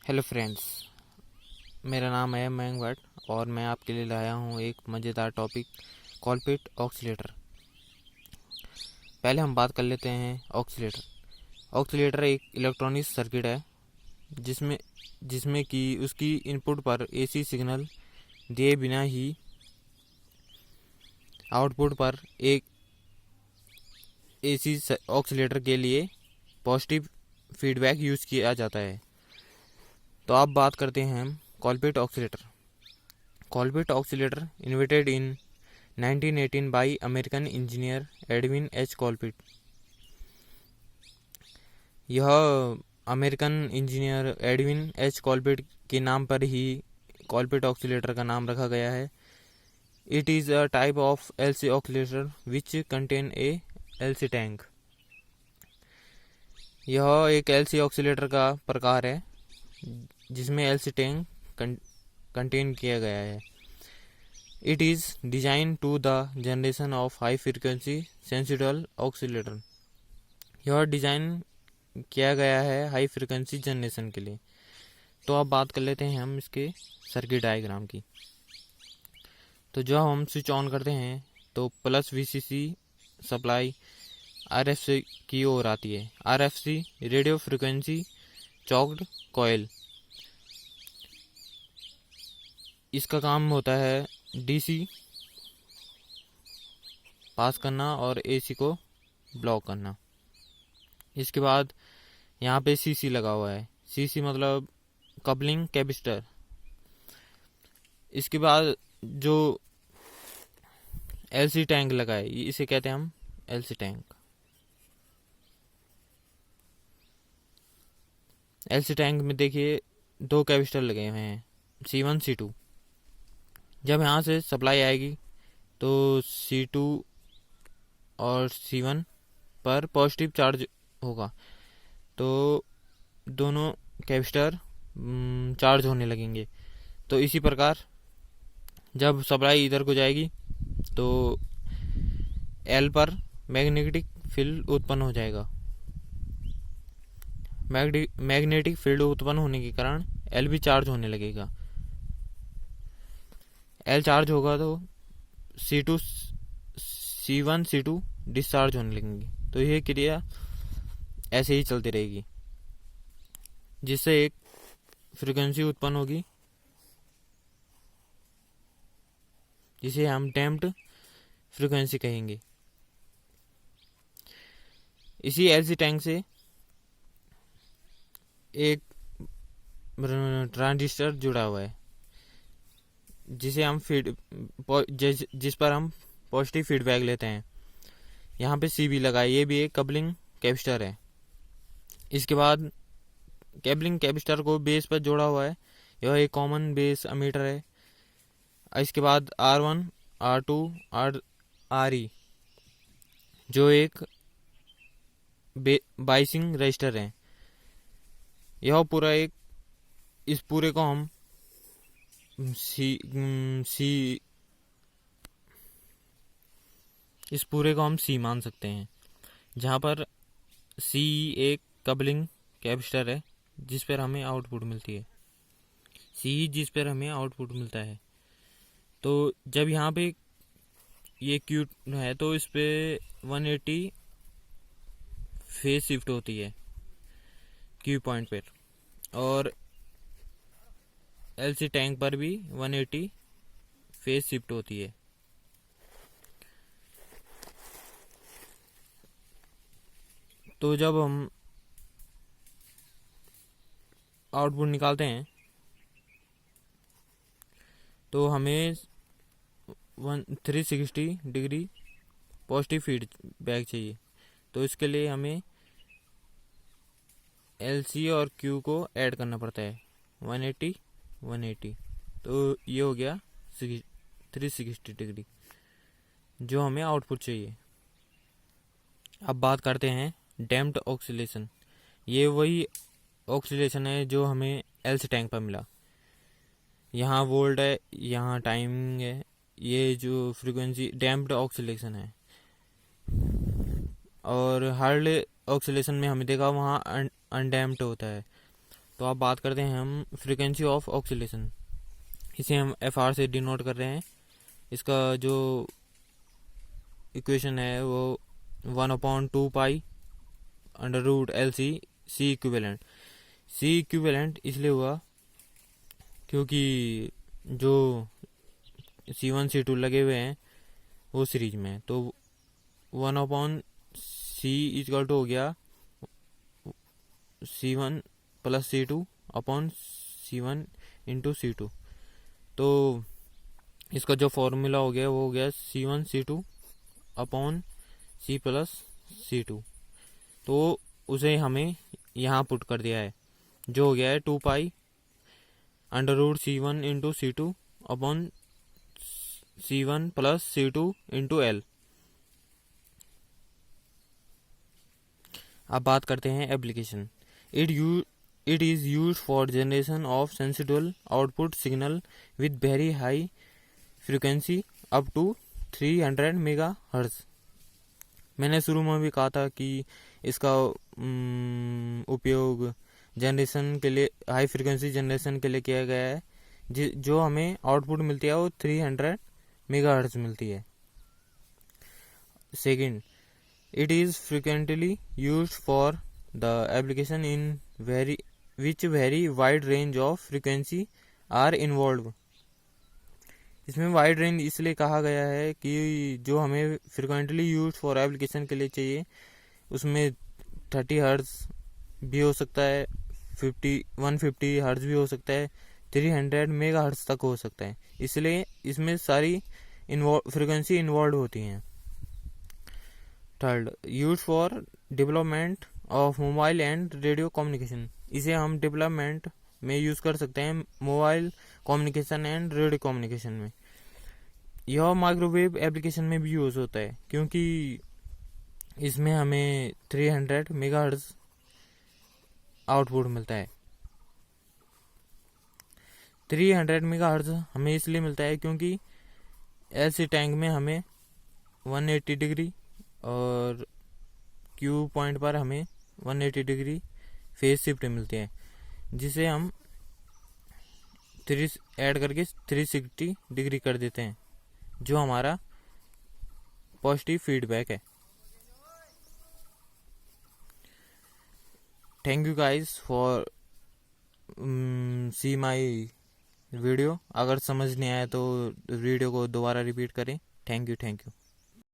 Hello friends, मेरा नाम है मयंक भट्ट और मैं आपके लिए लाया हूँ एक मज़ेदार टॉपिक कॉलपिट ऑक्सीलेटर। पहले हम बात कर लेते हैं ऑक्सीलेटर। ऑक्सीलेटर एक इलेक्ट्रॉनिक सर्किट है जिसमें जिसमें कि उसकी इनपुट पर एसी सिग्नल दिए बिना ही आउटपुट पर एक एसी ऑक्सीलेटर के लिए पॉजिटिव फीडबैक यूज़ किया जाता है। तो अब बात करते हैं हम Colpitts oscillator. Colpitts oscillator invented in 1918 by American engineer Edwin H Colpitts. यह American engineer Edwin H Colpitts के नाम पर ही कॉलपिट ऑक्सीलेटर का नाम रखा गया है। It is a type of LC oscillator which contain a LC tank. यह एक एलसी ऑक्सीलेटर का प्रकार है जिसमें एलसी टैंक कंटेन किया गया है। It is designed to the generation of high frequency sensitive oscillator। यह डिज़ाइन किया गया है हाई फ्रिक्वेंसी जनरेशन के लिए। तो अब बात कर लेते हैं हम इसके सर्किट डायग्राम की। तो जब हम स्विच ऑन करते हैं तो प्लस वीसीसी सप्लाई आरएफसी की ओर आती है। RFC radio frequency choked coil. इसका काम होता है डीसी पास करना और एसी को ब्लॉक करना। इसके बाद यहाँ पे सीसी लगा हुआ है। सीसी मतलब कपलिंग कैपेसिटर। इसके बाद जो एलसी टैंक लगा है इसे कहते हैं हम एलसी टैंक। एलसी टैंक में देखिए दो कैपेसिटर लगे हुए हैं C1 C2। जब यहाँ से सप्लाई आएगी तो C2 और C1 पर पॉजिटिव चार्ज होगा तो दोनों कैपेसिटर चार्ज होने लगेंगे। तो इसी प्रकार जब सप्लाई इधर को जाएगी तो एल पर मैग्नेटिक फील्ड उत्पन्न हो जाएगा। मैग्नेटिक फील्ड उत्पन्न होने के कारण एल भी चार्ज होने लगेगा। एल चार्ज होगा तो C1 C2 डिस्चार्ज होने लगेंगे। तो यह क्रिया ऐसे ही चलती रहेगी जिससे एक फ्रीक्वेंसी उत्पन्न होगी जिसे हम डैम्प्ड फ्रीक्वेंसी कहेंगे। इसी एलसी टैंक से एक ट्रांजिस्टर जुड़ा हुआ है जिसे हम जिस पर हम पॉजिटिव फीडबैक लेते हैं। यहाँ पे सी भी लगा है। ये भी एक कपलिंग कैपेसिटर है। इसके बाद कपलिंग कैपेसिटर को बेस पर जोड़ा हुआ है। यह एक कॉमन बेस एमीटर है। इसके बाद R1 R2 RE जो एक बाइसिंग रजिस्टर है। यह पूरा एक इस पूरे को हम इस पूरे को हम सी मान सकते हैं, जहाँ पर सी एक कपलिंग कैपेसिटर है जिस पर हमें आउटपुट मिलती है। सी जिस पर हमें आउटपुट मिलता है। तो जब यहाँ पे ये क्यू है तो इस पे 180 फेज शिफ्ट होती है क्यू पॉइंट पर, और एलसी टैंक पर भी 180 फेज शिफ्ट होती है। तो जब हम आउटपुट निकालते हैं तो हमें 360 डिग्री पॉजिटिव फीडबैक चाहिए। तो इसके लिए हमें एलसी और क्यू को ऐड करना पड़ता है 180 180। तो ये हो गया 360 डिग्री जो हमें आउटपुट चाहिए। अब बात करते हैं डैम्प्ड ऑक्सीलेशन। ये वही ऑक्सीलेशन है जो हमें एलसी टैंक पर मिला। यहाँ वोल्ट है, यहाँ टाइमिंग है। ये जो फ्रीक्वेंसी डैम्प्ड ऑक्सीलेशन है। और हार्ड ऑक्सीलेशन में हमें देखा वहाँ अनडैम्प्ड होता है। तो अब बात करते हैं हम फ्रीक्वेंसी ऑफ ऑक्सीलेशन। इसे हम FR से डिनोट कर रहे हैं। इसका जो इक्वेशन है वो 1/2 pi √LC C equivalent. C equivalent इसलिए हुआ क्योंकि जो C1 C2 लगे हुए हैं वो सीरीज में, तो 1/C इक्वल टू हो गया C1 + C2 upon C1 × C2। तो इसका जो फॉर्मूला हो गया वो हो गया C1 C2 upon C + C2। तो उसे हमें यहाँ पुट कर दिया है, जो हो गया है 2 पाई √C1 × C2 upon C1 + C2 × L। अब बात करते हैं application. It is use for generation of sensitive output signal with very high frequency up to 300 megahertz. मैंने शुरू में भी कहा था कि इसका उपयोग जनरेशन के लिए, हाई फ्रीक्वेंसी जनरेशन के लिए किया गया है। जो हमें आउटपुट मिलती है वो 300 मेगाहर्ट्ज मिलती है। Second, it is frequently used for the application in which very wide range of frequency are involved। इसमें वाइड रेंज इसलिए कहा गया है कि जो हमें फ्रिक्वेंटली यूज फॉर एप्लीकेशन के लिए चाहिए उसमें 30 हर्ट्ज भी हो सकता है, 150 हर्ट्ज भी हो सकता है, 300 मेगा हर्ट्ज तक हो सकता है। इसलिए इसमें सारी फ्रिक्वेंसी इन्वॉल्व होती हैं। Third, use for development of mobile and radio communication. इसे हम डेवलपमेंट में यूज कर सकते हैं, mobile communication and radio communication में। यह माइक्रोवेव एप्लीकेशन में भी यूज होता है क्योंकि इसमें हमें 300 मेगाहर्ट्ज आउटपुट मिलता है। 300 मेगाहर्ट्ज हमें इसलिए मिलता है क्योंकि ऐसे टैंक में हमें 180 डिग्री और Q पॉइंट पर हमें 180 डिग्री फेज शिफ्ट मिलती है, जिसे हम 3 ऐड करके 360 डिग्री कर देते हैं, जो हमारा पॉजिटिव फीडबैक है। Thank you guys for see my video. अगर समझ नहीं आया तो वीडियो को दोबारा रिपीट करें। Thank you.